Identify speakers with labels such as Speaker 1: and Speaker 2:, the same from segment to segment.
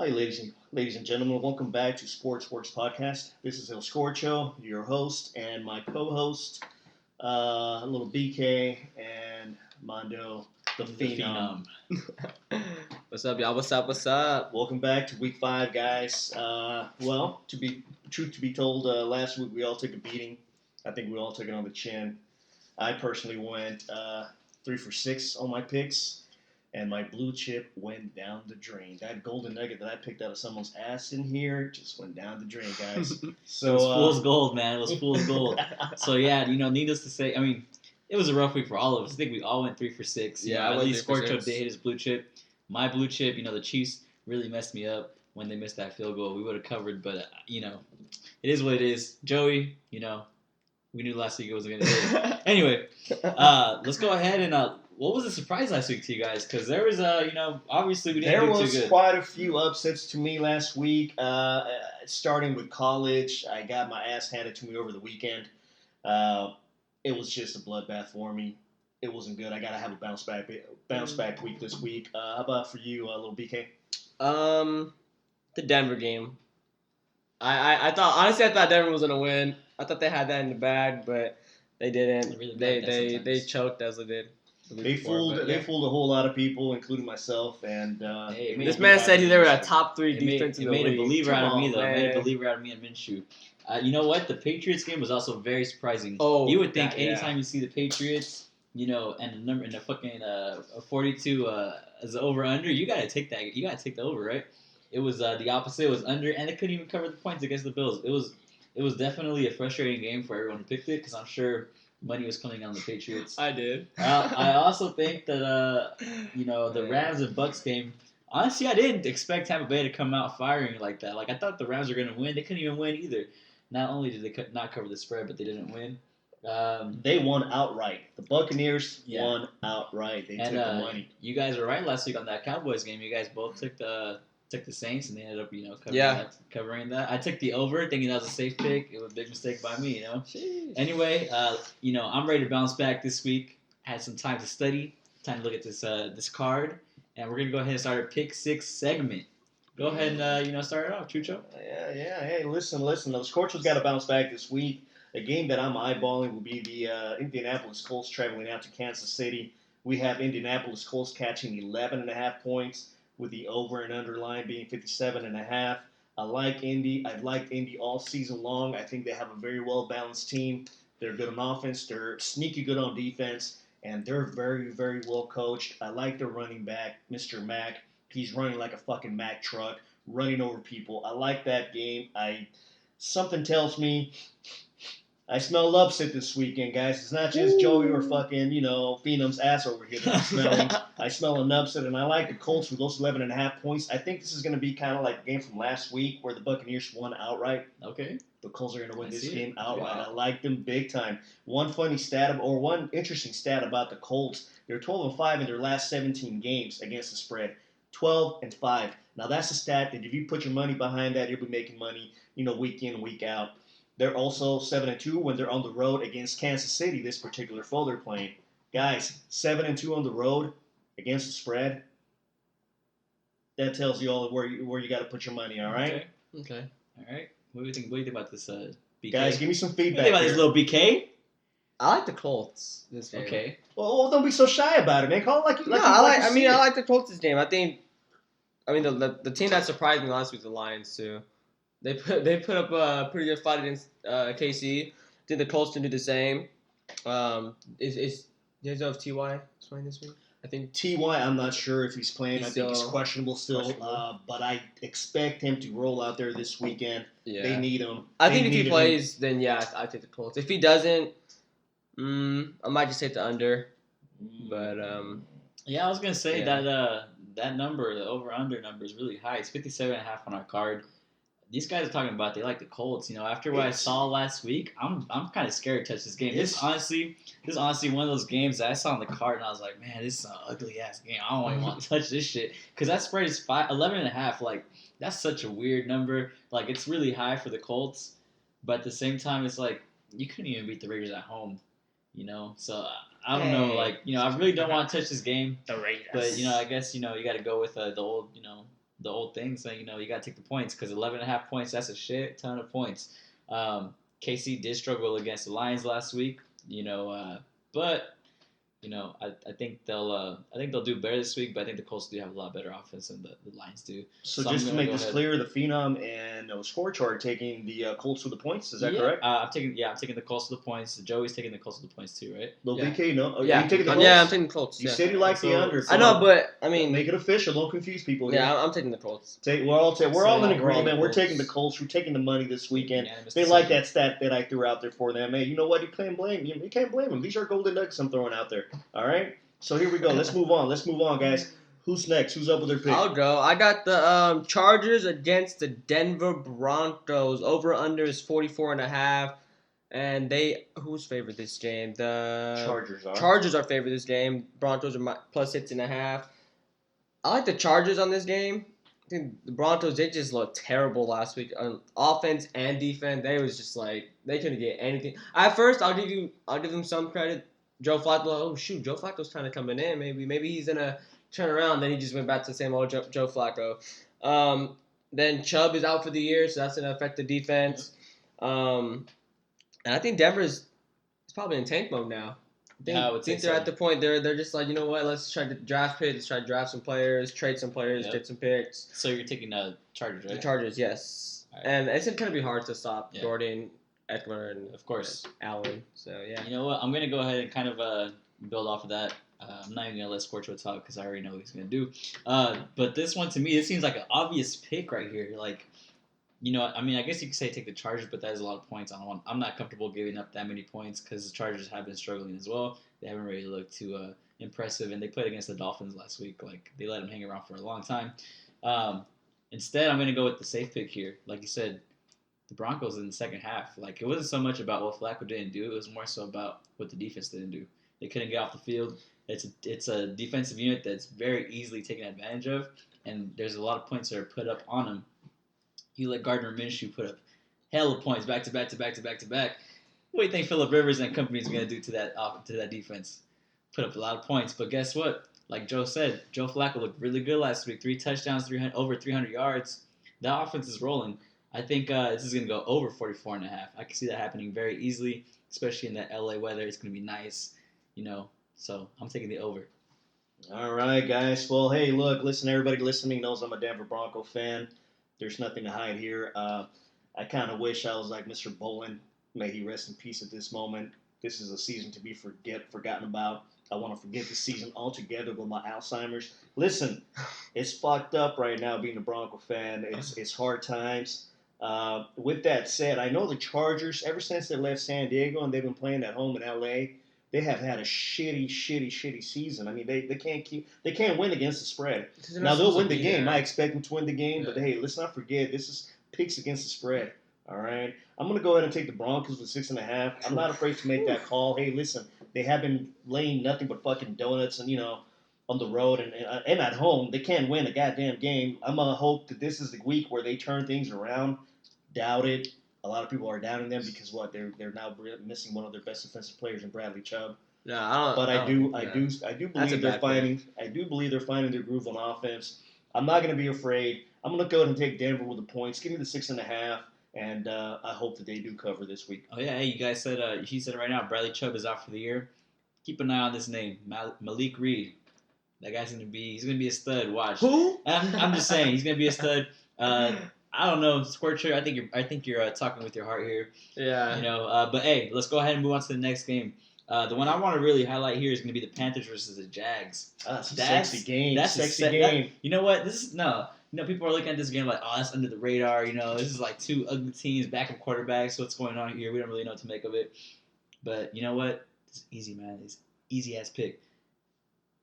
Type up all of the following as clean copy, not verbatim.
Speaker 1: Hi, ladies and gentlemen. Welcome back to Sports Works Podcast. This is El Scorcho, your host, and my co-host, little BK and Mondo, the Phenom.
Speaker 2: What's up, y'all? What's up? What's up?
Speaker 1: Welcome back to Week 5, guys. Well, truth to be told, last week we all took a beating. I think we all took it on the chin. I personally went 3 for 6 on my picks. And my blue chip went down the drain. That golden nugget that I picked out of someone's ass in here just went down the drain, guys.
Speaker 3: So it was fool's gold, man. It was fool's gold. So yeah, needless to say, it was a rough week for all of us. I think we all went 3 for 6.
Speaker 2: Yeah,
Speaker 3: at least Scorcho did hit his blue chip. My blue chip, the Chiefs really messed me up when they missed that field goal. We would have covered, but it is what it is. Joey, we knew last week it wasn't gonna hit. Anyway, let's go ahead and. What was the surprise last week to you guys? Because there was, obviously we didn't do too good.
Speaker 1: There was quite a few upsets to me last week. Starting with college, I got my ass handed to me over the weekend. It was just a bloodbath for me. It wasn't good. I got to have a bounce back week this week. How about for you, little BK?
Speaker 2: The Denver game. I thought Denver was gonna win. I thought they had that in the bag, but they didn't. They choked as they did.
Speaker 1: They fooled a whole lot of people, including myself. And
Speaker 2: this man said they were a top 3 defense in the league.
Speaker 3: It made a believer out of me, though. It made a believer out of me and Minshew. You know what? The Patriots game was also very surprising.
Speaker 2: Oh,
Speaker 3: you would think anytime you see the Patriots, and the number in the fucking 42 as the over under, you gotta take that. You gotta take the over, right? It was the opposite. It was under, and they couldn't even cover the points against the Bills. It was definitely a frustrating game for everyone who picked it because I'm sure money was coming on the Patriots.
Speaker 2: I did.
Speaker 3: I also think that the Rams and Bucks game. Honestly, I didn't expect Tampa Bay to come out firing like that. Like I thought the Rams were going to win. They couldn't even win either. Not only did they not cover the spread, but they didn't win.
Speaker 1: They won outright. The Buccaneers won outright. They took the money.
Speaker 3: You guys were right last week on that Cowboys game. You guys both took the Saints, and they ended up, covering that. I took the over, thinking that was a safe pick. It was a big mistake by me,
Speaker 2: Jeez.
Speaker 3: Anyway, I'm ready to bounce back this week. Had some time to study, time to look at this card, and we're gonna go ahead and start our pick 6 segment. Go ahead and start it off, Chucho.
Speaker 1: Yeah. Hey, listen. The Scorchos got to bounce back this week. A game that I'm eyeballing will be the Indianapolis Colts traveling out to Kansas City. We have Indianapolis Colts catching 11.5 points. With the over and under line being 57.5. I like Indy. I've liked Indy all season long. I think they have a very well-balanced team. They're good on offense. They're sneaky good on defense. And they're very, very well coached. I like their running back, Mr. Mack. He's running like a fucking Mack truck, running over people. I like that game. Something tells me I smell an upset this weekend, guys. It's not just Joey or fucking, Phenom's ass over here that I'm smelling. I smell an upset, and I like the Colts for those 11.5 points. I think this is going to be kind of like the game from last week where the Buccaneers won outright.
Speaker 3: Okay.
Speaker 1: The Colts are going to win this game outright. Wow. I like them big time. One interesting stat about the Colts, they're 12-5 in their last 17 games against the spread. 12-5. Now, that's a stat that if you put your money behind that, you'll be making money, week in, week out. They're also 7-2 when they're on the road against Kansas City, this particular foe they're playing. Guys, 7-2 on the road against the spread. That tells you all where you got to put your money, all right?
Speaker 3: Okay. All right. What do you think about this, BK?
Speaker 1: Guys, give me some feedback.
Speaker 3: What do you think about this little BK?
Speaker 2: I like the Colts this game.
Speaker 3: Okay.
Speaker 1: Well, don't be so shy about it, man. Call it like you
Speaker 2: I like the Colts this game. I think the team that surprised me last week was the Lions too. They put up a pretty good fight against KC. I think the Colts can do the same. Is you guys know if T.Y. is playing this week? I think
Speaker 1: T.Y. I'm not sure if he's playing. I think he's questionable still. But I expect him to roll out there this weekend. Yeah. They need him.
Speaker 2: I think if he plays, then I take the Colts. If he doesn't, I might just take the under. But
Speaker 3: I was gonna say that number, the over/under number, is really high. It's 57.5 on our card. These guys are talking about they like the Colts. After what I saw last week, I'm kind of scared to touch this game. This is honestly one of those games that I saw on the card and I was like, man, this is an ugly ass game. I don't even want to touch this shit because that spread is 11.5. Like that's such a weird number. Like it's really high for the Colts, but at the same time, it's like you couldn't even beat the Raiders at home. So I don't know. Like I really don't want to touch this game.
Speaker 2: The Raiders.
Speaker 3: But I guess you got to go with the old the old thing saying, you got to take the points because 11.5 points, that's a shit ton of points. KC did struggle against the Lions last week, but I think they'll do better this week, but I think the Colts do have a lot better offense than the Lions do.
Speaker 1: So
Speaker 3: I'm
Speaker 1: just to
Speaker 3: gonna
Speaker 1: make
Speaker 3: go
Speaker 1: this
Speaker 3: ahead.
Speaker 1: clear, the Phenom and Scorch are taking the Colts for the points. Is that correct?
Speaker 3: I'm taking the Colts for the points. Joey's taking the Colts for the points too, right?
Speaker 1: Little
Speaker 2: Yeah.
Speaker 1: BK, no? Are
Speaker 2: Yeah,
Speaker 1: you taking the Colts?
Speaker 2: yeah, I'm taking the Colts.
Speaker 1: You
Speaker 2: Yeah.
Speaker 1: said you like the
Speaker 3: So-
Speaker 1: under.
Speaker 2: I know, but I mean,
Speaker 1: make it official. Don't confuse people here.
Speaker 2: yeah, I'm taking the Colts.
Speaker 1: We're all in
Speaker 2: we're all
Speaker 1: agreement.
Speaker 2: the
Speaker 1: We're
Speaker 2: Colts.
Speaker 1: taking the Colts. We're taking the money this weekend.
Speaker 3: Unanimous
Speaker 1: They like
Speaker 3: decision.
Speaker 1: that stat that I threw out there for them. Hey, you know what? You can't blame them. You can't blame them. These are golden nuggets I'm throwing out there. All right? So here we go. Let's move on, guys. Who's next? Who's up with their pick?
Speaker 2: I'll go. I got the Chargers against the Denver Broncos. Over under is 44.5. And who's favored this game? The
Speaker 1: Chargers are.
Speaker 2: favored this game. Broncos are plus 6.5. I like the Chargers on this game. I think the Broncos, they just looked terrible last week on offense and defense. They was just like they couldn't get anything. At first, I'll give them some credit. Joe Flacco, oh shoot, Joe Flacco's kind of coming in. Maybe he's gonna turn around. Then he just went back to the same old Joe Flacco. Then Chubb is out for the year, so that's gonna affect the defense. And I think Denver's probably in tank mode now. I think they're at the point they're just like, you know what, let's try to draft pick, let's try to draft some players, trade some players, get some picks.
Speaker 3: So you're taking the Chargers, right?
Speaker 2: The Chargers, yes.
Speaker 3: Right.
Speaker 2: And it's gonna be hard to stop Jordan, Eckler, and
Speaker 3: of course
Speaker 2: Allen. So yeah.
Speaker 3: You know what? I'm gonna go ahead and kind of build off of that. I'm not even gonna let Scorcho talk because I already know what he's gonna do. But this one to me, it seems like an obvious pick right here. Like, I mean, I guess you could say take the Chargers, but that is a lot of points. I'm not comfortable giving up that many points because the Chargers have been struggling as well. They haven't really looked too impressive, and they played against the Dolphins last week. Like, they let them hang around for a long time. Instead, I'm gonna go with the safe pick here. Like you said, the Broncos in the second half. Like, it wasn't so much about what Flacco didn't do. It was more so about what the defense didn't do. They couldn't get off the field. It's a defensive unit that's very easily taken advantage of, and there's a lot of points that are put up on them. You let Gardner Minshew put up hell of points back to back to back to back to back. What do you think Phillip Rivers and company is going to do to that defense? Put up a lot of points, but guess what? Like Joe said, Joe Flacco looked really good last week. 3 touchdowns, over 300 yards. That offense is rolling. I think this is going to go over 44.5. I can see that happening very easily, especially in that LA weather. It's going to be nice, So I'm taking the over.
Speaker 1: All right, guys. Well, hey, look, listen, everybody listening knows I'm a Denver Bronco fan. There's nothing to hide here. I kind of wish I was like Mr. Bolin. May he rest in peace at this moment. This is a season to be forgotten about. I want to forget the season altogether with my Alzheimer's. Listen, it's fucked up right now being a Bronco fan. It's hard times. With that said, I know the Chargers, ever since they left San Diego and they've been playing at home in LA, they have had a shitty season. I mean, they can't win against the spread. Now they'll win the game. I expect them to win the game, but hey, let's not forget this is picks against the spread. All right, I'm gonna go ahead and take the Broncos with 6.5. I'm not afraid to make that call. Hey, listen, they have been laying nothing but fucking donuts, and on the road and at home, they can't win a goddamn game. I'm gonna hope that this is the week where they turn things around. Doubt it. A lot of people are doubting them because they're now missing one of their best defensive players in Bradley Chubb.
Speaker 2: No, I don't.
Speaker 1: But I do believe
Speaker 2: bad pick.
Speaker 1: I do believe they're finding their groove on offense. I'm not going to be afraid. I'm going to go ahead and take Denver with the points. Give me the 6.5, and I hope that they do cover this week.
Speaker 3: Oh yeah, hey, you guys said he said it right now. Bradley Chubb is out for the year. Keep an eye on this name, Malik Reed. That guy's gonna be a stud. Watch.
Speaker 2: Who?
Speaker 3: I'm just saying he's gonna be a stud. I don't know, Scorcher. I think you're talking with your heart here.
Speaker 2: Yeah.
Speaker 3: But hey, let's go ahead and move on to the next game. The one I want to really highlight here is going to be the Panthers versus the Jags.
Speaker 1: That's a sexy game.
Speaker 3: That's
Speaker 1: sexy game.
Speaker 3: You know what? This is people are looking at this game like, oh, that's under the radar. This is like two ugly teams, backup quarterbacks. What's going on here? We don't really know what to make of it. But you know what? It's easy, man. It's easy ass pick.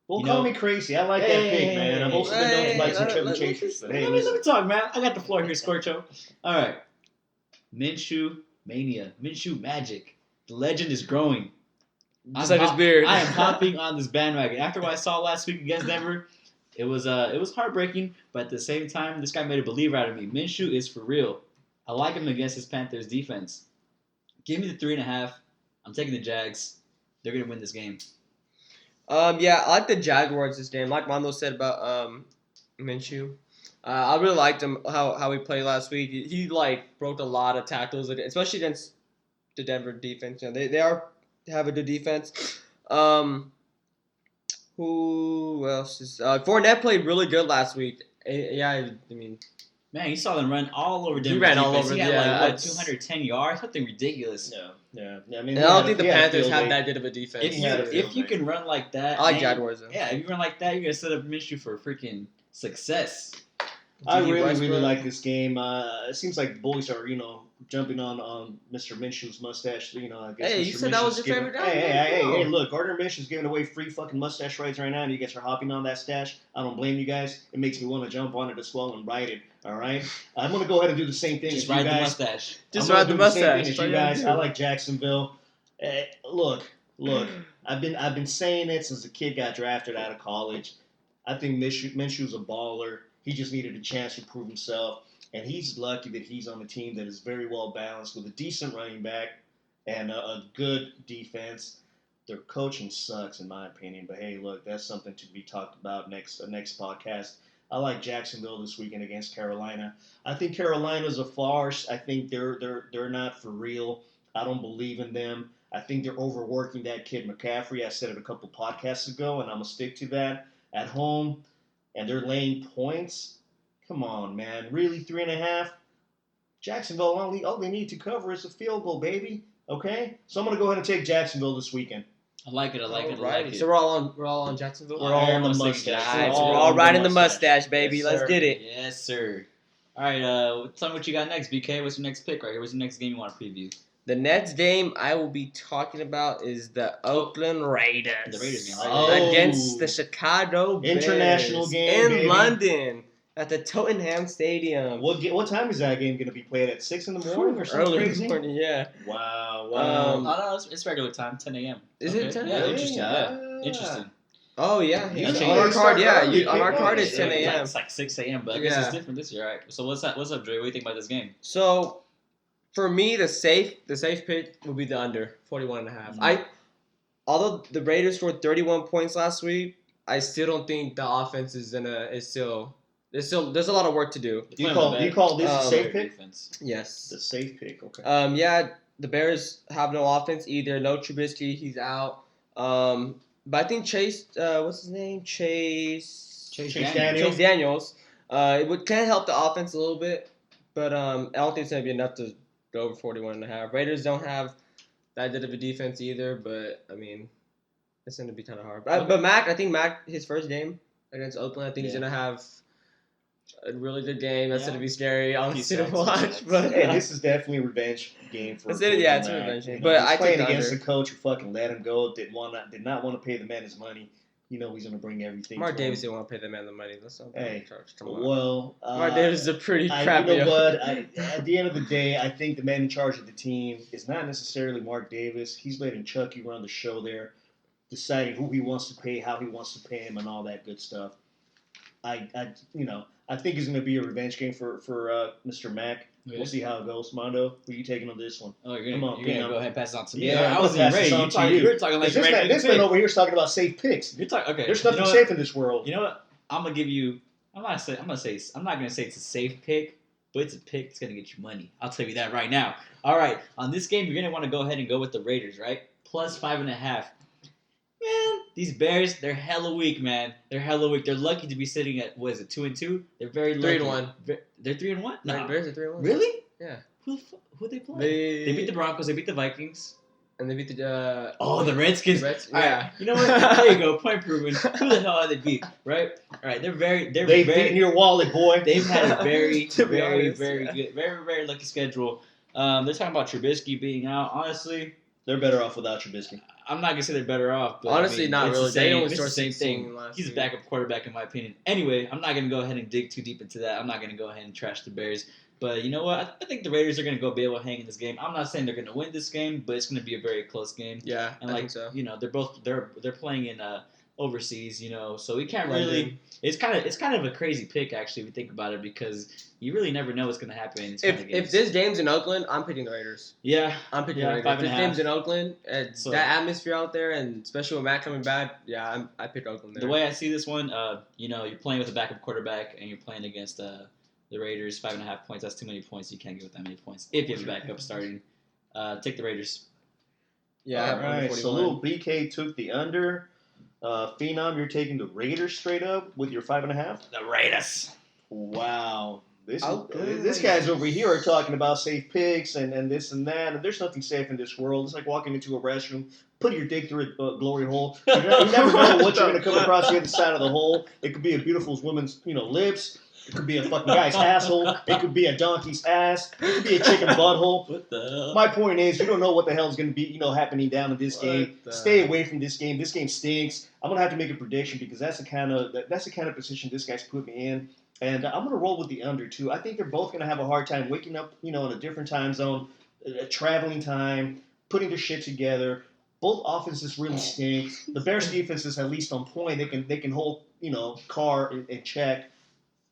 Speaker 1: Well, call me crazy. I like that pick, man. I've also been known to like some Chevy Chasers. But hey,
Speaker 3: let me talk, man. I got the floor here, Scorcho. All right. Minshew Mania. Minshew Magic. The legend is growing.
Speaker 2: Just like his beard.
Speaker 3: I am hopping on this bandwagon. After what I saw last week against Denver, it was heartbreaking, but at the same time, this guy made a believer out of me. Minshew is for real. I like him against his Panthers defense. Give me the 3.5. I'm taking the Jags. They're going to win this game.
Speaker 2: Yeah, I like the Jaguars this game. Like Mondo said about Minshew. I really liked him how he played last week. He like broke a lot of tackles, especially against the Denver defense. You know, they have a good defense. Who else is Fournette played really good last week. Yeah, I mean,
Speaker 3: Man, you saw them run all over
Speaker 2: He
Speaker 3: Denver.
Speaker 2: ran all
Speaker 3: defense.
Speaker 2: over,
Speaker 3: He had
Speaker 2: yeah,
Speaker 3: like,
Speaker 2: it's-
Speaker 3: 210 yards? Something ridiculous.
Speaker 1: Yeah. I
Speaker 2: and
Speaker 1: mean,
Speaker 2: I don't think the Panthers have that good of a defense.
Speaker 3: If
Speaker 1: He
Speaker 3: you,
Speaker 1: had a field
Speaker 3: if you
Speaker 1: day.
Speaker 3: can run like that,
Speaker 2: I like
Speaker 3: and-
Speaker 2: Jaguars though.
Speaker 3: Yeah, if you run like that, you're gonna set up Minshew for freaking success.
Speaker 1: I
Speaker 2: D.D.
Speaker 1: really
Speaker 2: Westbrook.
Speaker 1: like this game. It seems like the boys are, jumping on Mr. Minshew's mustache. I guess
Speaker 2: Hey,
Speaker 1: Mr.
Speaker 2: you said that was
Speaker 1: Minshew's
Speaker 2: your
Speaker 1: giving-
Speaker 2: favorite guy?
Speaker 1: Hey,
Speaker 2: No.
Speaker 1: look, Gardner Minshew's giving away free fucking mustache rides right now, and you guys are hopping on that stash. I don't blame you guys. It makes me want to jump on it as well and ride it. All right, I'm gonna go ahead and do the same thing
Speaker 3: Just
Speaker 1: as you
Speaker 3: ride the
Speaker 1: guys.
Speaker 3: mustache.
Speaker 2: Just
Speaker 1: I'm gonna
Speaker 2: ride the
Speaker 1: do same thing
Speaker 2: mustache.
Speaker 1: as
Speaker 2: That's all
Speaker 1: you
Speaker 2: you gotta
Speaker 1: guys.
Speaker 2: do.
Speaker 1: I like Jacksonville. Look. I've been saying it since the kid got drafted out of college. I think Minshew's a baller. He just needed a chance to prove himself, and he's lucky that he's on a team that is very well balanced with a decent running back and a good defense. Their coaching sucks, in my opinion, but hey, look, that's something to be talked about next podcast. I like Jacksonville this weekend against Carolina. I think Carolina's a farce. I think they're not for real. I don't believe in them. I think they're overworking that kid McCaffrey. I said it a couple podcasts ago, and I'm gonna stick to that. At home, and they're laying points. Come on, man. Really, 3.5? Jacksonville, all they need to cover is a field goal, baby. Okay? So I'm going to go ahead and take Jacksonville this weekend.
Speaker 3: I like it. I like it. I
Speaker 2: Alright,
Speaker 3: like it.
Speaker 2: so we're all on Jacksonville.
Speaker 1: We're all on the
Speaker 3: almost
Speaker 1: mustache.
Speaker 3: thinking
Speaker 2: Alright,
Speaker 3: that.
Speaker 2: so we're
Speaker 1: all
Speaker 2: all
Speaker 1: on the
Speaker 2: riding the
Speaker 1: mustache.
Speaker 2: mustache, baby.
Speaker 1: Yes,
Speaker 2: Let's
Speaker 1: sir.
Speaker 2: get it.
Speaker 3: Yes, sir. All right, tell me what you got next, BK. What's your next pick right here? What's your next game you want to preview?
Speaker 2: The next game I will be talking about is the Oakland Raiders.
Speaker 3: The Raiders game, right?
Speaker 1: Oh.
Speaker 2: Against the Chicago Bears.
Speaker 1: International game,
Speaker 2: in
Speaker 1: baby.
Speaker 2: London at the Tottenham Stadium.
Speaker 1: What time is that game going to be played at? 6 in the morning or something
Speaker 2: Early
Speaker 1: crazy?
Speaker 2: in the morning, yeah.
Speaker 1: Wow.
Speaker 2: Um,
Speaker 3: Oh, no, it's regular time, 10 a.m.
Speaker 2: Is it 10
Speaker 3: Yeah,
Speaker 2: a.m.?
Speaker 3: interesting.
Speaker 1: Yeah.
Speaker 3: Yeah, interesting.
Speaker 2: Oh yeah,
Speaker 1: You
Speaker 2: yeah.
Speaker 1: know,
Speaker 2: On our
Speaker 1: they
Speaker 2: card,
Speaker 1: start
Speaker 2: yeah.
Speaker 1: early,
Speaker 2: On our
Speaker 1: kick
Speaker 2: card
Speaker 1: off.
Speaker 2: it's 10 a.m.
Speaker 3: It's like 6 a.m., but I guess
Speaker 2: Yeah.
Speaker 3: it's different this year. All right. So what's up, Dre? What do you think about this game?
Speaker 2: So, for me, the safe pick would be the under 41.5.
Speaker 3: Mhm.
Speaker 2: Although the Raiders scored 31 points last week, I still don't think the offense there's a lot of work to do.
Speaker 1: Do you call this a safe pick?
Speaker 3: Defense.
Speaker 2: Yes.
Speaker 1: The safe pick, okay.
Speaker 2: Yeah, the Bears have no offense either. No Trubisky, he's out. But I think Chase, what's his name? Chase
Speaker 1: Daniel.
Speaker 2: Daniels. Can help the offense a little bit, but I don't think it's gonna be enough to go over 41.5. Raiders don't have that good of a defense either, but I mean, it's gonna be kind of hard. But I think Mac, his first game against Oakland, I think he's
Speaker 3: Yeah.
Speaker 2: gonna have a really good game. That's
Speaker 3: Yeah.
Speaker 2: gonna be scary, honestly, to
Speaker 3: Peace out.
Speaker 2: watch. But
Speaker 1: Hey, this is definitely a revenge game for.
Speaker 2: It's a
Speaker 1: for
Speaker 2: revenge
Speaker 1: Mac.
Speaker 2: game.
Speaker 1: You know,
Speaker 2: But
Speaker 1: he's
Speaker 2: I
Speaker 1: playing
Speaker 2: take the
Speaker 1: against
Speaker 2: under.
Speaker 1: a coach who fucking let him go. Did not want to pay the man his money. You know he's gonna bring everything.
Speaker 2: Mark
Speaker 1: to him.
Speaker 2: Davis didn't want to pay the man the money. That's not
Speaker 1: Hey,
Speaker 2: charge. Come on.
Speaker 1: Well,
Speaker 2: Mark Davis is a pretty
Speaker 1: you
Speaker 2: crappy.
Speaker 1: know what? At the end of the day, I think the man in charge of the team is not necessarily Mark Davis. He's letting Chucky run the show there, deciding who he wants to pay, how he wants to pay him, and all that good stuff. I think it's going to be a revenge game for Mr. Mack.
Speaker 3: Yeah.
Speaker 1: We'll see how it goes. Mondo, who are you taking on this one?
Speaker 3: Oh, you're
Speaker 1: Come
Speaker 3: gonna,
Speaker 1: on,
Speaker 3: you're gonna
Speaker 1: Pino.
Speaker 3: go ahead and pass it on to me.
Speaker 1: Yeah,
Speaker 3: I
Speaker 1: I'm
Speaker 3: wasn't
Speaker 1: gonna pass
Speaker 3: ready.
Speaker 1: this on to
Speaker 3: You
Speaker 1: you.
Speaker 3: were talking like
Speaker 1: This
Speaker 3: you're ready
Speaker 1: man
Speaker 3: to pick.
Speaker 1: over here is talking about safe picks.
Speaker 3: You're talking okay.
Speaker 1: There's
Speaker 3: you
Speaker 1: nothing
Speaker 3: know
Speaker 1: safe in this world.
Speaker 3: You know what? I'm not gonna say I'm not gonna say it's a safe pick, but it's a pick that's gonna get you money. I'll tell you that right now. All right, on this game, you're gonna want to go ahead and go with the Raiders, right? Plus 5.5. Man, these Bears, they're hella weak, man. They're hella weak. They're lucky to be sitting at 2-2. They're very lucky.
Speaker 2: 3-1.
Speaker 3: They're 3-1.
Speaker 2: No.
Speaker 3: No,
Speaker 2: Bears are 3-1.
Speaker 3: really?
Speaker 2: Yeah.
Speaker 3: Who they play? They beat the Broncos. They beat the Vikings.
Speaker 2: and they beat the
Speaker 3: Oh, the Redskins.
Speaker 2: Reds.
Speaker 3: All right,
Speaker 2: Yeah.
Speaker 3: you know what? There you go. Point proven. Who the hell are they beat? Right? All right. They've
Speaker 1: They've
Speaker 3: very
Speaker 1: beaten your wallet, boy.
Speaker 3: they've had a very
Speaker 2: To be
Speaker 3: very
Speaker 2: honest,
Speaker 3: very
Speaker 2: yeah.
Speaker 3: good, very lucky schedule. They're talking about Trubisky being out. Honestly,
Speaker 1: They're better off without Trubisky.
Speaker 3: I'm not gonna say they're better off. But
Speaker 2: Honestly,
Speaker 3: I mean,
Speaker 2: not
Speaker 3: it's
Speaker 2: really.
Speaker 3: The
Speaker 2: They
Speaker 3: same,
Speaker 2: only
Speaker 3: it's the
Speaker 2: scored
Speaker 3: same
Speaker 2: 16
Speaker 3: thing.
Speaker 2: last
Speaker 3: He's a
Speaker 2: week.
Speaker 3: backup quarterback in my opinion. Anyway, I'm not gonna go ahead and dig too deep into that. I'm not gonna go ahead and trash the Bears. But you know what? I think the Raiders are gonna be able to hang in this game. I'm not saying they're gonna win this game, but it's gonna be a very close game.
Speaker 2: Yeah,
Speaker 3: And
Speaker 2: I
Speaker 3: like
Speaker 2: think so.
Speaker 3: you know, they're playing in overseas, so we can't
Speaker 2: London.
Speaker 3: really. It's kind of a crazy pick actually if you think about it because you really never know what's gonna happen in these kind of
Speaker 2: If
Speaker 3: games.
Speaker 2: this game's in Oakland, I'm picking the Raiders.
Speaker 3: Yeah,
Speaker 2: I'm picking
Speaker 3: Yeah,
Speaker 2: the Raiders.
Speaker 3: five
Speaker 2: If
Speaker 3: and
Speaker 2: this
Speaker 3: a half.
Speaker 2: game's in Oakland,
Speaker 3: So-
Speaker 2: that atmosphere out there, and especially with Matt coming back, yeah, I pick Oakland there.
Speaker 3: the way I see this one, you're playing with a backup quarterback and you're playing against the Raiders, 5.5 points. That's too many points. You can't give it that many points if you have a backup starting. Take the Raiders.
Speaker 2: yeah, I
Speaker 1: All
Speaker 2: have under
Speaker 1: right. So
Speaker 2: 41.
Speaker 1: little BK took the under. Phenom, you're taking the Raiders straight up with your 5.5.
Speaker 3: The Raiders.
Speaker 1: Wow. This
Speaker 2: I'll go
Speaker 1: this guy's over here are talking about safe picks and this and that, and there's nothing safe in this world. It's like walking into a restroom, putting your dick through a glory hole. You never know what you're going to come across the other side of the hole. It could be a beautiful woman's, lips. It could be a fucking guy's asshole. It could be a donkey's ass. It could be a chicken butthole.
Speaker 3: What the hell?
Speaker 1: My point is, you don't know what the hell is going to be, happening down in this game.
Speaker 2: the-
Speaker 1: Stay away from this game. This game stinks. I'm going to have to make a prediction because that's the kind of position this guy's put me in. And I'm going to roll with the under, too. I think they're both going to have a hard time waking up, in a different time zone, traveling time, putting their shit together. Both offenses really stink. The Bears' defense is at least on point. They can hold, Carr in check.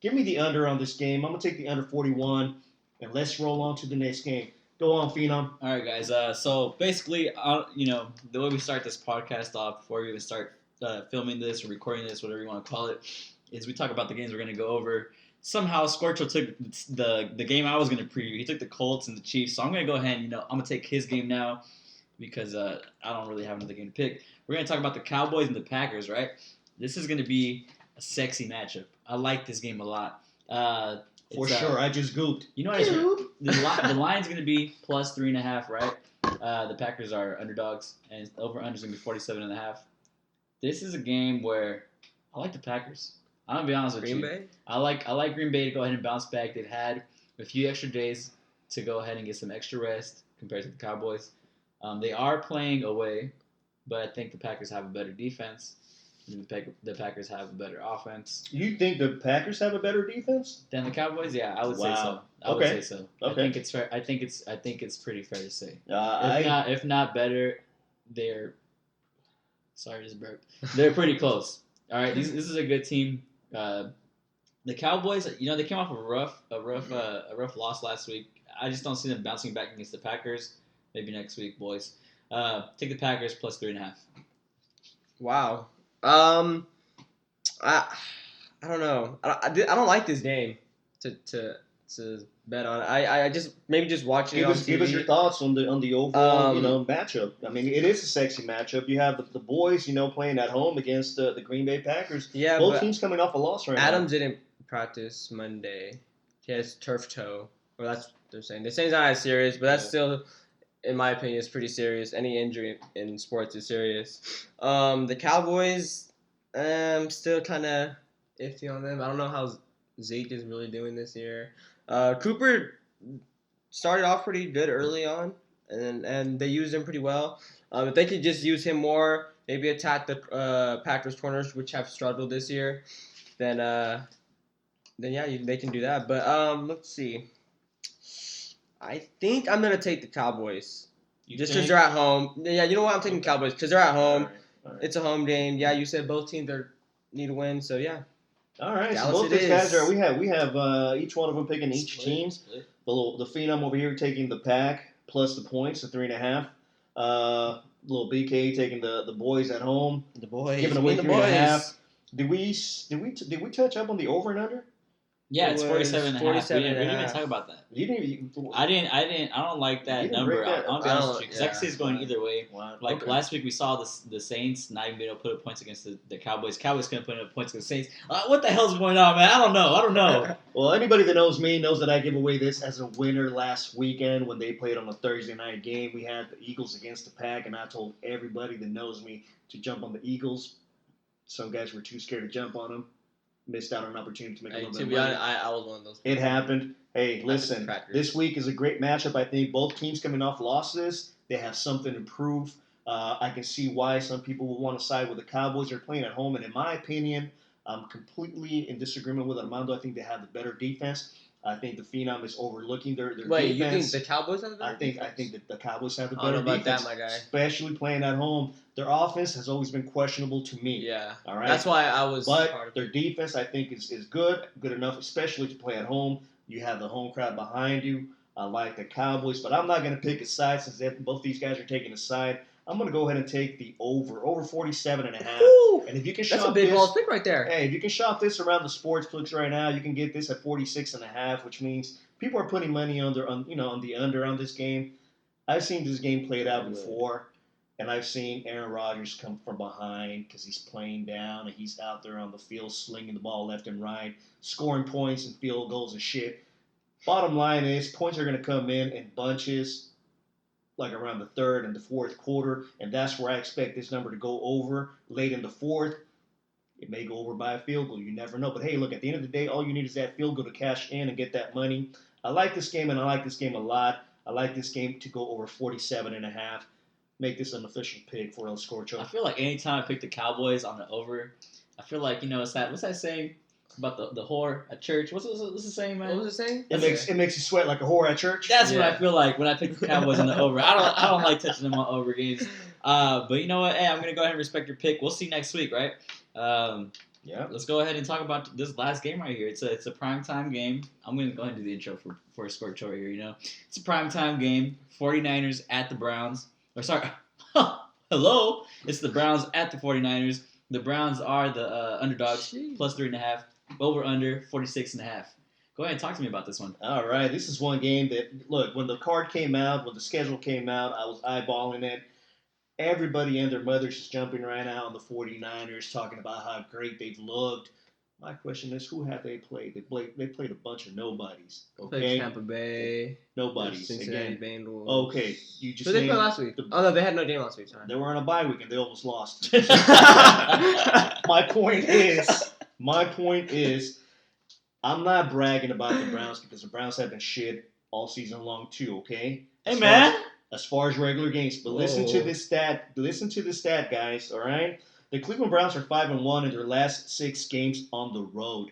Speaker 1: Give me the under on this game. I'm going to take the under 41, and let's roll on to the next game. Go on, Phenom.
Speaker 3: All right, guys. So basically, the way we start this podcast off before we even start filming this or recording this, whatever you want to call it, is we talk about the games we're going to go over. Somehow, Scorcho took the game I was going to preview. He took the Colts and the Chiefs. So I'm going to go ahead and, I'm going to take his game now because I don't really have another game to pick. We're going to talk about the Cowboys and the Packers, right? This is going to be a sexy matchup. I like this game a lot.
Speaker 1: For sure. I just gooped.
Speaker 3: You know what? The line's going to be plus 3.5, right? The Packers are underdogs, and over-under is going to be 47.5. This is a game where I like the Packers. I'm going to be honest with
Speaker 2: Green
Speaker 3: you.
Speaker 2: Bay?
Speaker 3: I like Green Bay to go ahead and bounce back. They've had a few extra days to go ahead and get some extra rest compared to the Cowboys. They are playing away, but I think the Packers have a better defense. The Packers have a better offense
Speaker 1: You think the Packers have a better defense?
Speaker 3: than the Cowboys. Yeah, I would say so.
Speaker 1: Wow.
Speaker 3: I would
Speaker 1: Okay.
Speaker 3: say so.
Speaker 1: Okay.
Speaker 3: I think it's fair. I think it's pretty fair to say.
Speaker 1: I
Speaker 3: If not better, they're. Sorry, just burped. They're pretty close. All right, this is a good team. The Cowboys, they came off a rough loss last week. I just don't see them bouncing back against the Packers. Maybe next week, boys. Take the Packers plus 3.5.
Speaker 2: Wow. I don't know. I don't like this game to bet on. I just maybe just watching it on TV.
Speaker 1: give us your thoughts on the overall matchup. I mean, it is a sexy matchup. You have the boys playing at home against the Green Bay Packers.
Speaker 2: Yeah,
Speaker 1: Both
Speaker 2: but
Speaker 1: teams coming off a loss right
Speaker 2: Adams didn't practice Monday. He has turf toe. Well, that's what they're saying. They're saying it's not as serious, but that's
Speaker 1: Yeah.
Speaker 2: still, in my opinion, is pretty serious. Any injury in sports is serious. The Cowboys, still kind of iffy on them. I don't know how Zeke is really doing this year. Cooper started off pretty good early on, and they used him pretty well. If they could just use him more, maybe attack the Packers corners, which have struggled this year, then yeah, they can do that. But let's see. I think I'm gonna take the Cowboys just because they're at home. Yeah, you know what? I'm taking Cowboys because they're at home.
Speaker 1: All right.
Speaker 2: It's a home game. Yeah, you said both teams need to win, so yeah.
Speaker 1: All right. So
Speaker 2: Dallas
Speaker 1: both
Speaker 2: it
Speaker 1: these guys
Speaker 2: is.
Speaker 1: we have each one of them picking each team. The Phenom over here taking the Pack plus the points, the 3.5. Little BK taking the boys at home,
Speaker 2: The boys.
Speaker 1: giving away
Speaker 2: the
Speaker 1: 3.5. Did we touch up on the over and under?
Speaker 3: Yeah, it's
Speaker 2: It was
Speaker 3: 47.5. We
Speaker 2: 47
Speaker 3: didn't
Speaker 2: and a
Speaker 3: even
Speaker 2: half.
Speaker 3: talk about that.
Speaker 1: You didn't.
Speaker 3: I don't like
Speaker 1: You
Speaker 3: that
Speaker 1: didn't
Speaker 3: number.
Speaker 1: break that-
Speaker 3: I'll be
Speaker 2: I
Speaker 3: honest
Speaker 2: don't-
Speaker 3: with you because I can see it's going either way.
Speaker 1: Wow.
Speaker 3: Like
Speaker 1: Okay.
Speaker 3: last week, we saw the Saints not even being able to put up points against the Cowboys. Cowboys couldn't put up points against the Saints. What the hell's going on, man? I don't know.
Speaker 1: Well, anybody that knows me knows that I give away this as a winner last weekend when they played on a Thursday night game. We had the Eagles against the Pack, and I told everybody that knows me to jump on the Eagles. Some guys were too scared to jump on them. Missed out on an opportunity to make a
Speaker 2: Hey,
Speaker 1: little
Speaker 2: to
Speaker 1: bit of
Speaker 2: be
Speaker 1: money.
Speaker 2: honest, I was one of those.
Speaker 1: It happened. Hey, listen,
Speaker 2: Crackers.
Speaker 1: this week is a great matchup. I think both teams coming off losses, they have something to prove. I can see why some people will want to side with the Cowboys. They're playing at home, and in my opinion, I'm completely in disagreement with Armando. I think they have the better defense. I think the Phenom is overlooking their
Speaker 2: Wait,
Speaker 1: defense.
Speaker 2: you think the Cowboys have the better
Speaker 1: I think that the Cowboys have the
Speaker 2: I don't
Speaker 1: better
Speaker 2: know about
Speaker 1: defense,
Speaker 2: that, my guy.
Speaker 1: especially playing at home. Their offense has always been questionable to me.
Speaker 2: Yeah.
Speaker 1: All right.
Speaker 2: That's why I was part
Speaker 1: But
Speaker 2: of
Speaker 1: their defense, I think, is good enough, especially to play at home. You have the home crowd behind you. I like the Cowboys, but I'm not going to pick a side since both these guys are taking a side. I'm going to go ahead and take the over 47.5.
Speaker 2: Woo!
Speaker 1: And if you can
Speaker 2: That's
Speaker 1: shop
Speaker 2: a big
Speaker 1: this,
Speaker 2: balls pick right there.
Speaker 1: hey, if you can shop this around the sports books right now, you can get this at 46.5, which means people are putting money on the under on this game. I've seen this game played out before, and I've seen Aaron Rodgers come from behind because he's playing down and he's out there on the field slinging the ball left and right, scoring points and field goals and shit. Bottom line is, points are going to come in bunches, like around the third and the fourth quarter, and that's where I expect this number to go over late in the fourth. It may go over by a field goal. You never know. But hey, look, at the end of the day, all you need is that field goal to cash in and get that money. I like this game, and I like this game a lot. I like this game to go over 47.5. Make this an official pick for El Scorcho.
Speaker 3: I feel like anytime I pick the Cowboys on the over, I feel like, what's that saying about the whore at church? What's the saying, man?
Speaker 2: What was it saying?
Speaker 1: It makes you sweat like a whore at church.
Speaker 3: That's what I feel like when I pick the Cowboys on the over. I don't like touching them on over games. But you know what? Hey, I'm gonna go ahead and respect your pick. We'll see next week, right?
Speaker 1: Yeah.
Speaker 3: Let's go ahead and talk about this last game right here. It's a primetime game. I'm gonna go ahead and do the intro for a Squirt Show here. It's a primetime game. 49ers at the Browns. Or sorry, hello. It's the Browns at the 49ers. The Browns are the underdogs, plus 3.5. Over under 46.5. Go ahead and talk to me about this one.
Speaker 1: All right. This is one game that, look, when the card came out, when the schedule came out, I was eyeballing it. Everybody and their mothers is jumping right now on the 49ers, talking about how great they've looked. My question is, who have they played? They played a bunch of nobodies. Okay,
Speaker 2: Played Tampa Bay.
Speaker 1: Nobodies.
Speaker 2: Cincinnati
Speaker 1: Again.
Speaker 2: Bengals.
Speaker 1: Okay, you just.
Speaker 2: Who they
Speaker 1: named
Speaker 2: played last week? Oh no, they had no game last week. Sorry.
Speaker 1: They were on a bye week and they almost lost. My point is, I'm not bragging about the Browns because the Browns have been shit all season long too. Okay.
Speaker 3: Hey man.
Speaker 1: As far as regular games, but listen to this stat. Listen to this stat, guys. All right. The Cleveland Browns are 5-1 in their last 6 games on the road,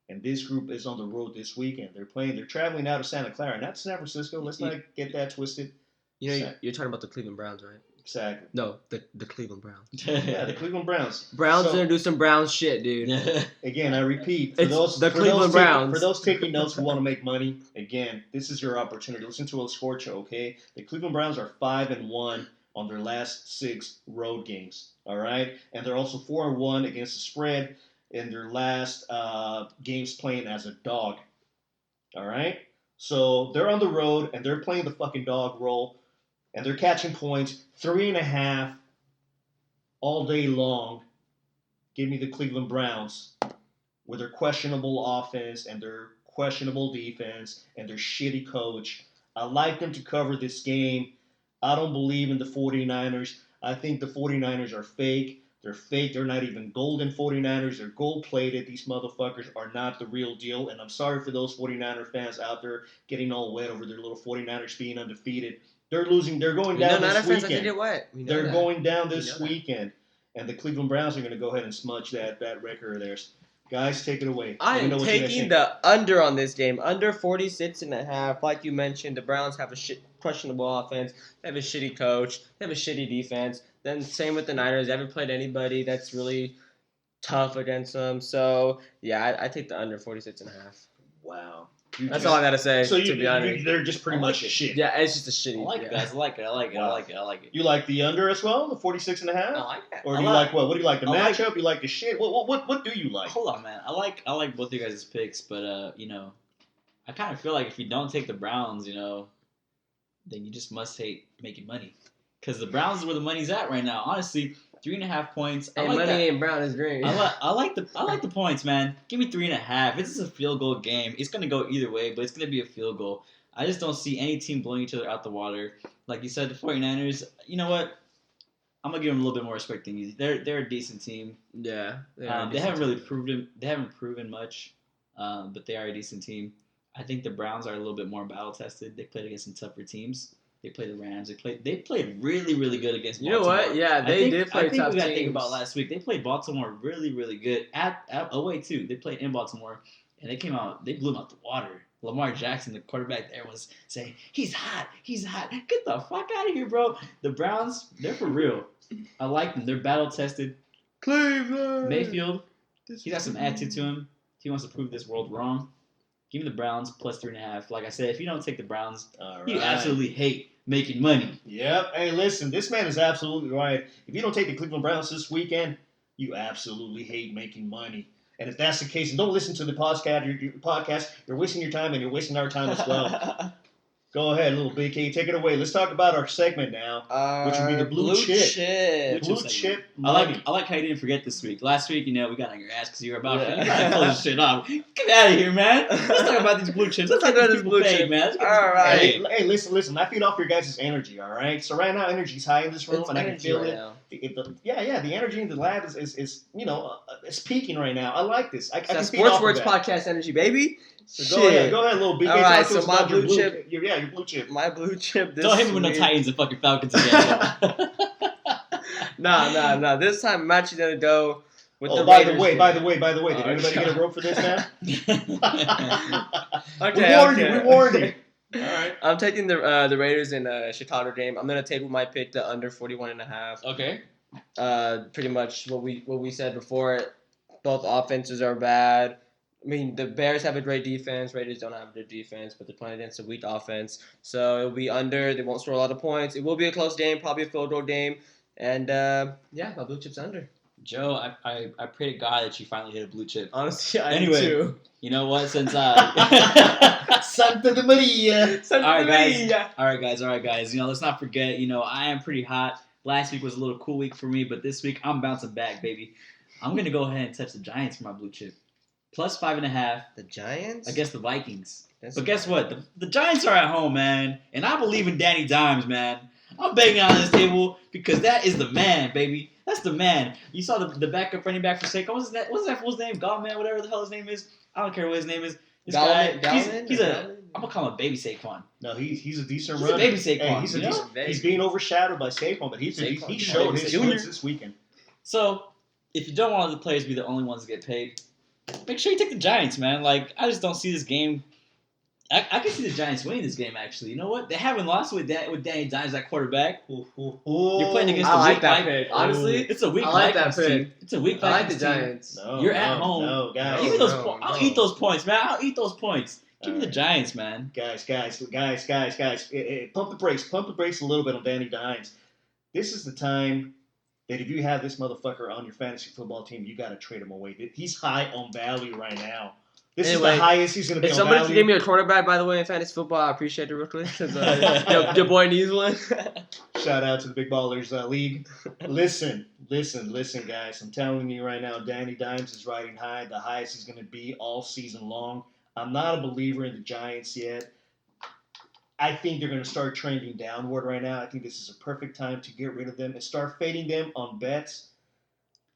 Speaker 1: and this group is on the road this weekend. They're traveling out of Santa Clara, not San Francisco. Let's not get that twisted.
Speaker 2: You're talking about the Cleveland Browns, right?
Speaker 1: Exactly.
Speaker 2: No, the Cleveland Browns.
Speaker 1: Yeah, the Cleveland Browns.
Speaker 2: Browns gonna do some Browns shit, dude.
Speaker 1: Again, I repeat,
Speaker 2: Browns.
Speaker 1: For those taking notes who want to make money, again, this is your opportunity. Listen to El Scorcho, okay? The Cleveland Browns are 5-1 on their last 6 road games. All right, and they're also 4-1 against the spread in their last games playing as a dog. All right, so they're on the road and they're playing the fucking dog role, and they're catching points 3.5 all day long. Give me the Cleveland Browns with their questionable offense and their questionable defense and their shitty coach. I like them to cover this game. I don't believe in the 49ers. I think the 49ers are fake. They're fake. They're not even golden 49ers. They're gold-plated. These motherfuckers are not the real deal. And I'm sorry for those 49er fans out there getting all wet over their little 49ers being undefeated. They're losing. They're going down this weekend. They're going down this weekend. And the Cleveland Browns are going to go ahead and smudge that record of theirs. Guys, take it away.
Speaker 2: I am taking the under on this game. Under 46.5. Like you mentioned, the Browns have a questionable offense. They have a shitty coach. They have a shitty defense. Then same with the Niners. They haven't played anybody that's really tough against them. So, yeah, I take the under 46.5.
Speaker 1: Wow.
Speaker 2: That's all I got to say, to be honest.
Speaker 1: They're just pretty much shit.
Speaker 2: Yeah, it's just a shitty.
Speaker 3: I like it, guys. I like it.
Speaker 1: You like the under as well, the 46.5?
Speaker 3: I like it.
Speaker 1: Or do you like what? What do you like? The matchup? You like the shit? What do you like?
Speaker 3: Hold on, man. I like both of you guys' picks, but I kind of feel like if you don't take the Browns, then you just must hate making money, because the Browns is where the money's at right now. Honestly, 3.5 points.
Speaker 2: Hey, money ain't brown is green.
Speaker 3: I like the points, man. Give me 3.5. This is a field goal game. It's gonna go either way, but it's gonna be a field goal. I just don't see any team blowing each other out the water. Like you said, the 49ers. You know what? I'm gonna give them a little bit more respect than you. They're a decent team.
Speaker 2: Yeah.
Speaker 3: They haven't really proven. They haven't proven much, but they are a decent team. I think the Browns are a little bit more battle tested. They played against some tougher teams. They played the Rams. They played really, really good against Baltimore.
Speaker 2: You know what? Yeah, they did play tough teams. I think we got to think
Speaker 3: about last week. They played Baltimore really, really good at away too. They played in Baltimore, and they came out. They blew them out the water. Lamar Jackson, the quarterback, everyone's saying, he's hot. Get the fuck out of here, bro. The Browns, they're for real. I like them. They're battle-tested.
Speaker 2: Cleveland.
Speaker 3: Mayfield, he's got some attitude to him. He wants to prove this world wrong. Give me the Browns plus 3.5. Like I said, if you don't take the Browns, you absolutely hate making money.
Speaker 1: Yep. Hey, listen, this man is absolutely right. If you don't take the Cleveland Browns this weekend, you absolutely hate making money. And if that's the case, and don't listen to the podcast, you're wasting your time and you're wasting our time as well. Go ahead, little BK. Take it away. Let's talk about our segment now, which would be the blue chip. Blue chip money.
Speaker 3: I like how you didn't forget this week. Last week, you we got on your ass because you were about to pull this shit off. Get out of here, man. Let's talk about these blue chips. Let's talk about this blue chip, man.
Speaker 2: All right.
Speaker 1: Hey, listen. I feed off your guys' energy, all right? So right now, energy's high in this room, and I can feel it. The energy in the lab is it's peaking right now. I like this. I can feed
Speaker 2: Sports
Speaker 1: off
Speaker 2: Words
Speaker 1: of that.
Speaker 2: Podcast energy, baby.
Speaker 1: So go ahead, little BK.
Speaker 2: All right,
Speaker 1: Talk to
Speaker 2: so
Speaker 1: us
Speaker 2: my
Speaker 1: about
Speaker 2: blue chip.
Speaker 1: your blue chip.
Speaker 2: My blue chip. This
Speaker 3: Don't hit me with no
Speaker 2: week-
Speaker 3: Titans and fucking Falcons again.
Speaker 2: Nah. This time I'm actually gonna go with the
Speaker 1: by
Speaker 2: Raiders.
Speaker 1: the way, did anybody get a rope for this, man? We warned you. All right.
Speaker 2: I'm taking the Raiders in Chicago game. I'm gonna take with my pick the under 41.5.
Speaker 3: Okay.
Speaker 2: Pretty much what we said before. Both offenses are bad. I mean, the Bears have a great defense. Raiders don't have a good defense, but they're playing against a weak offense. So it'll be under. They won't score a lot of points. It will be a close game, probably a field goal game. And my blue chip's under.
Speaker 3: Joe, I pray to God that you finally hit a blue chip.
Speaker 2: Honestly, I
Speaker 3: Anyway.
Speaker 2: do too.
Speaker 3: You know what? Since
Speaker 1: Santa de Maria.
Speaker 3: All right, guys. Let's not forget. I am pretty hot. Last week was a little cool week for me, but this week I'm bouncing back, baby. I'm gonna go ahead and touch the Giants for my blue chip. Plus 5.5
Speaker 2: The Giants?
Speaker 3: against the Vikings.
Speaker 2: That's
Speaker 3: But guess what? The Giants are at home, man. And I believe in Danny Dimes, man. I'm begging on this table because that is the man, baby. That's the man. You saw the backup running back for Saquon. What's that fool's name? Godman, whatever the hell his name is. I don't care what his name is. This guy, he's I'm gonna call him a baby Saquon.
Speaker 1: No, he's a decent
Speaker 3: He's a
Speaker 1: runner.
Speaker 3: baby Saquon.
Speaker 1: He's being overshadowed by Saquon, but he showed his goods this weekend.
Speaker 3: So, if you don't want the players to be the only ones to get paid, make sure you take the Giants, man. Like, I just don't see this game. I can see the Giants winning this game, actually. You know what? They haven't lost with Danny Dimes at quarterback. You're playing against
Speaker 2: I
Speaker 3: a
Speaker 2: like
Speaker 3: weak
Speaker 2: that
Speaker 3: Vikings.
Speaker 2: pick. Honestly,
Speaker 3: It's a weak
Speaker 2: I like that
Speaker 3: Vikings team.
Speaker 2: pick.
Speaker 3: It's a weak
Speaker 2: I like the
Speaker 3: Vikings team.
Speaker 2: Giants.
Speaker 1: No,
Speaker 3: You're at home.
Speaker 1: No, guys.
Speaker 3: Give me those
Speaker 2: No,
Speaker 3: I'll
Speaker 2: no.
Speaker 3: eat those points, man. I'll eat those points. Give me the
Speaker 1: Alright.
Speaker 3: Giants, man.
Speaker 1: Guys. Pump the brakes a little bit on Danny Dimes. This is the time that if you have this motherfucker on your fantasy football team, you got to trade him away. He's high on value right now. This is
Speaker 2: Anyway,
Speaker 1: the highest he's going to be
Speaker 2: If
Speaker 1: on
Speaker 2: somebody
Speaker 1: value.
Speaker 2: can give me a quarterback, by the way, in fantasy football, I appreciate it real quick. 'Cause, your boy needs one.
Speaker 1: Shout out to the Big Ballers League. Listen, guys. I'm telling you right now, Danny Dimes is riding high, the highest he's going to be all season long. I'm not a believer in the Giants yet. I think they're going to start trending downward right now. I think this is a perfect time to get rid of them and start fading them on bets.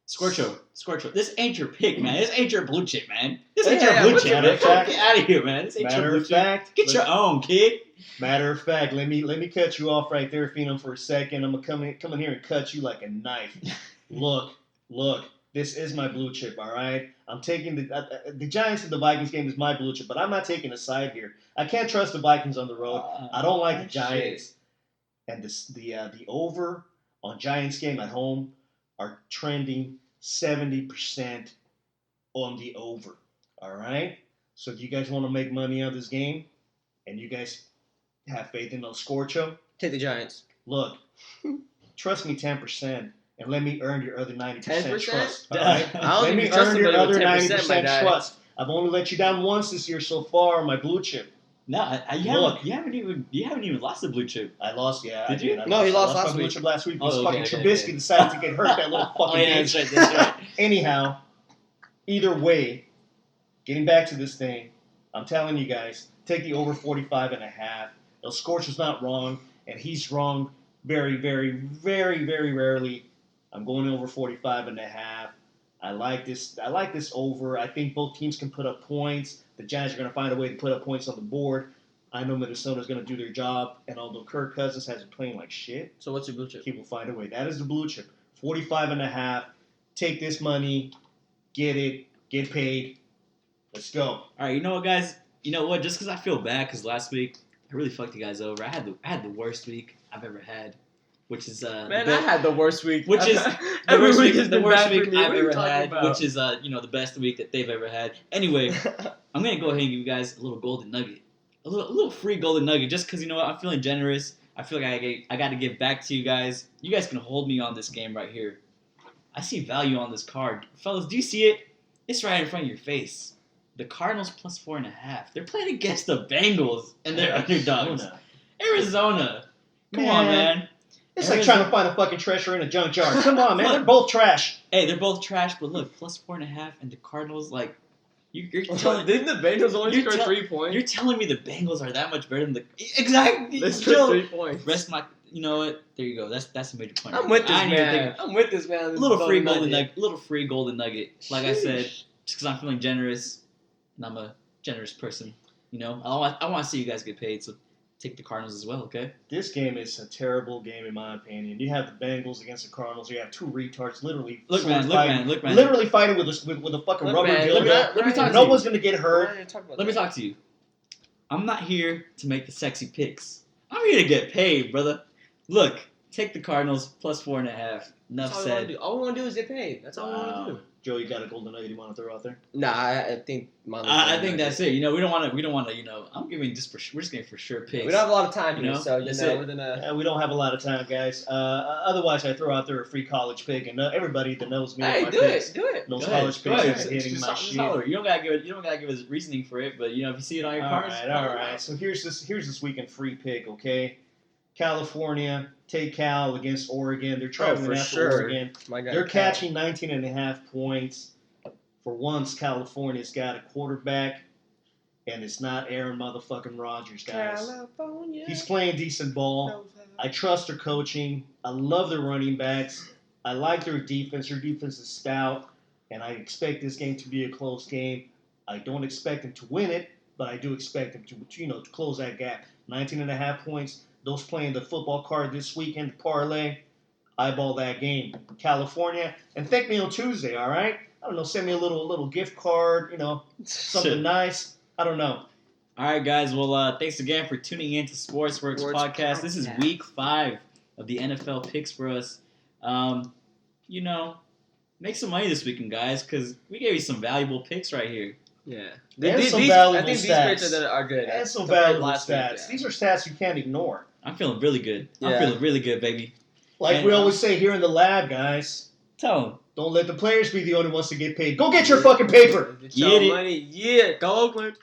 Speaker 3: Scorcho. This ain't your pick, man. This ain't your blue chip, man. This
Speaker 2: Yeah,
Speaker 3: ain't your
Speaker 2: yeah,
Speaker 3: blue
Speaker 2: what's
Speaker 3: chip.
Speaker 1: your
Speaker 3: Man.
Speaker 1: blue chip?
Speaker 3: Get out of here, man. This ain't your
Speaker 1: Matter
Speaker 3: blue
Speaker 1: of
Speaker 3: chip.
Speaker 1: fact,
Speaker 3: Get your own, kid.
Speaker 1: let me cut you off right there, Phenom, for a second. I'm gonna come in here and cut you like a knife. Look. This is my blue chip, all right? I'm taking the Giants and the Vikings game is my blue chip, but I'm not taking a side here. I can't trust the Vikings on the road. I don't like the Giants. And the over on Giants game at home are trending 70% on the over. All right? So if you guys want to make money on this game and you guys have faith in El Scorcho,
Speaker 2: Take the Giants.
Speaker 1: look, trust me 10% and let me earn your other 90%
Speaker 2: 10%?
Speaker 1: trust. All right?
Speaker 2: I don't
Speaker 1: Let
Speaker 2: think
Speaker 1: me
Speaker 2: you trust
Speaker 1: earn your
Speaker 2: somebody
Speaker 1: other
Speaker 2: with 10%, my
Speaker 1: 90%
Speaker 2: guy.
Speaker 1: trust. I've only let you down once this year so far on my blue chip.
Speaker 3: No, you haven't even lost the blue chip.
Speaker 1: I lost, yeah.
Speaker 3: Did
Speaker 1: I
Speaker 3: you?
Speaker 1: did.
Speaker 2: No, he lost
Speaker 1: my
Speaker 2: last
Speaker 1: blue
Speaker 2: week.
Speaker 1: chip last week.
Speaker 3: Oh,
Speaker 1: Because
Speaker 3: okay,
Speaker 1: fucking
Speaker 3: okay,
Speaker 1: Trubisky
Speaker 3: okay.
Speaker 1: decided to get hurt, that little fucking bitch.
Speaker 3: That's right.
Speaker 1: Anyhow, either way, getting back to this thing, I'm telling you guys, take the over 45.5. El Scorcho's not wrong, and he's wrong very, very, very, very rarely. I'm going over 45.5. I like this over. I think both teams can put up points. The Giants are going to find a way to put up points on the board. I know Minnesota's going to do their job, and although Kirk Cousins has been playing like shit,
Speaker 2: So what's your blue chip?
Speaker 1: he will find a way. That is the blue chip. 45.5. Take this money, get it, get paid. Let's go.
Speaker 3: All right, you know what, guys? You know what? Just because I feel bad, because last week I really fucked you guys over. I had the worst week I've ever had, which is
Speaker 2: Man, I had the worst week.
Speaker 3: which is
Speaker 2: every week
Speaker 3: the
Speaker 2: has been
Speaker 3: worst
Speaker 2: bad for
Speaker 3: week
Speaker 2: me.
Speaker 3: I've
Speaker 2: What are you
Speaker 3: ever
Speaker 2: talking
Speaker 3: had,
Speaker 2: about?
Speaker 3: which is the best week that they've ever had. Anyway, I'm gonna go ahead and give you guys a little golden nugget, a little free golden nugget, just because you know what, I'm feeling generous. I feel like I got to give back to you guys. You guys can hold me on this game right here. I see value on this card, fellas. Do you see it? It's right in front of your face. The Cardinals plus 4.5. They're playing against the Bengals, and they're underdogs. Arizona. Come on, man.
Speaker 1: It's like trying to find a fucking treasure in a junkyard. Come on, man. They're both trash.
Speaker 3: Hey, they're both trash, but look, plus 4.5, and the Cardinals, like, you're telling
Speaker 2: Didn't the Bengals only
Speaker 3: You're
Speaker 2: score
Speaker 3: tell-
Speaker 2: 3 points?
Speaker 3: you're telling me the Bengals are that much better than the exactly.
Speaker 2: They scored
Speaker 3: Yo,
Speaker 2: 3 points.
Speaker 3: rest my. You know what? There you go. That's a major point.
Speaker 2: I'm with this
Speaker 3: I didn't even
Speaker 2: man.
Speaker 3: think
Speaker 2: I'm with this man.
Speaker 3: of-
Speaker 2: This
Speaker 3: little free
Speaker 2: golden
Speaker 3: golden
Speaker 2: nugget.
Speaker 3: nugget. Little free golden nugget. Like I said,
Speaker 2: Sheesh.
Speaker 3: just because I'm feeling generous, and I'm a generous person. You know, I want to see you guys get paid, so take the Cardinals as well. Okay.
Speaker 1: This game is a terrible game in my opinion. You have the Bengals against the Cardinals. You have two retards literally
Speaker 3: Look, man.
Speaker 1: fighting,
Speaker 3: Look, man.
Speaker 1: literally fighting with a fucking
Speaker 2: Look,
Speaker 1: rubber
Speaker 2: man,
Speaker 1: dildo.
Speaker 3: let me talk to
Speaker 1: No
Speaker 3: you.
Speaker 1: one's gonna get hurt.
Speaker 3: Let me talk to you. I'm not here to make the sexy picks. I'm here to get paid, brother. Look, take the Cardinals plus 4.5. Enough said.
Speaker 2: All we want to do is get paid. That's all we want to do.
Speaker 1: Joe, you got a golden nugget you want to throw out there?
Speaker 2: Nah, I think.
Speaker 3: I think that's it. You know, we don't want to. You know, I'm giving just for. We're just getting for sure picks.
Speaker 2: We don't have a lot of time
Speaker 3: You
Speaker 2: here,
Speaker 3: know,
Speaker 2: so you
Speaker 3: that's
Speaker 2: know
Speaker 3: it.
Speaker 2: we're gonna.
Speaker 1: We don't have a lot of time, guys. Otherwise, I throw out there a free college pick, and everybody that knows me, and
Speaker 2: Hey,
Speaker 1: my
Speaker 2: do
Speaker 1: picks,
Speaker 2: it, do it.
Speaker 1: those
Speaker 3: Go ahead,
Speaker 1: college
Speaker 3: go
Speaker 1: picks
Speaker 3: ahead.
Speaker 1: are hitting
Speaker 3: Just
Speaker 1: my
Speaker 3: just
Speaker 1: shit.
Speaker 3: holler. You don't gotta give us reasoning for it, but you know, if you see it on your
Speaker 1: All
Speaker 3: cards,
Speaker 1: right. So here's this weekend free pick, okay? California, take Cal against Oregon. They're traveling
Speaker 2: for
Speaker 1: out to
Speaker 2: sure.
Speaker 1: Oregon.
Speaker 2: My guy.
Speaker 1: They're
Speaker 2: Cal.
Speaker 1: catching 19.5 points. For once, California's got a quarterback, and it's not Aaron motherfucking Rodgers, guys.
Speaker 2: California.
Speaker 1: He's playing decent ball. I trust their coaching. I love their running backs. I like their defense. Their defense is stout, and I expect this game to be a close game. I don't expect them to win it, but I do expect them to close that gap. 19.5 points. Those playing the football card this weekend, the parlay, eyeball that game. California, and thank me on Tuesday, all right? I don't know, send me a little gift card, something nice. I don't know.
Speaker 3: All right, guys. Well, thanks again for tuning in to Sportsworks
Speaker 2: Sports
Speaker 3: Podcast. This is
Speaker 2: Podcast.
Speaker 3: week 5 of the NFL picks for us. Make some money this weekend, guys, because we gave you some valuable picks right here.
Speaker 2: Yeah.
Speaker 1: And some
Speaker 2: I
Speaker 1: valuable
Speaker 2: think these
Speaker 1: stats.
Speaker 2: picks are good.
Speaker 1: And some
Speaker 2: Compared to
Speaker 1: valuable
Speaker 2: last week,
Speaker 1: stats.
Speaker 2: yeah.
Speaker 1: These are stats you can't ignore.
Speaker 3: I'm feeling really good. I'm
Speaker 2: Yeah.
Speaker 3: feeling really good, baby.
Speaker 1: Like
Speaker 3: And,
Speaker 1: we always say here in the lab, guys,
Speaker 3: Tell them.
Speaker 1: don't let the players be the only ones to get paid. Go get your fucking paper.
Speaker 2: Get your
Speaker 3: Get it.
Speaker 2: money. Yeah. Go Oakland.